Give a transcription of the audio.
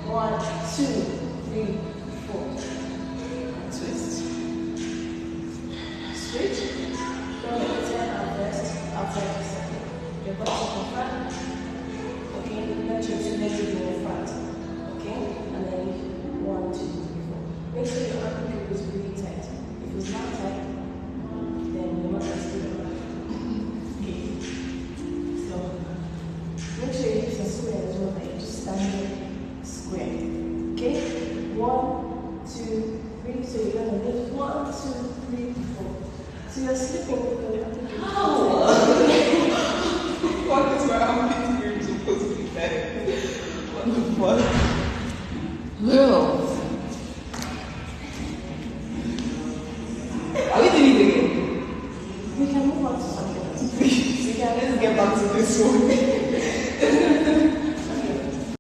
1, 2, 3, 4. Twist. Switch. Don't let the turn out first, outside the second. Your butt in front. Okay, let your 2 legs be in front. Okay, and then 1, 2, 3, 4. Make sure your ankle is really tight. If it's not tight, then you're not going to do it. Okay, so make sure you use a square as well, like just standing square. Okay, 1, 2, 3. So you're going to lift 1, 2, 3, 4. So you're slipping because you're thinking. What is my armpit supposed to be like? What the fuck? No.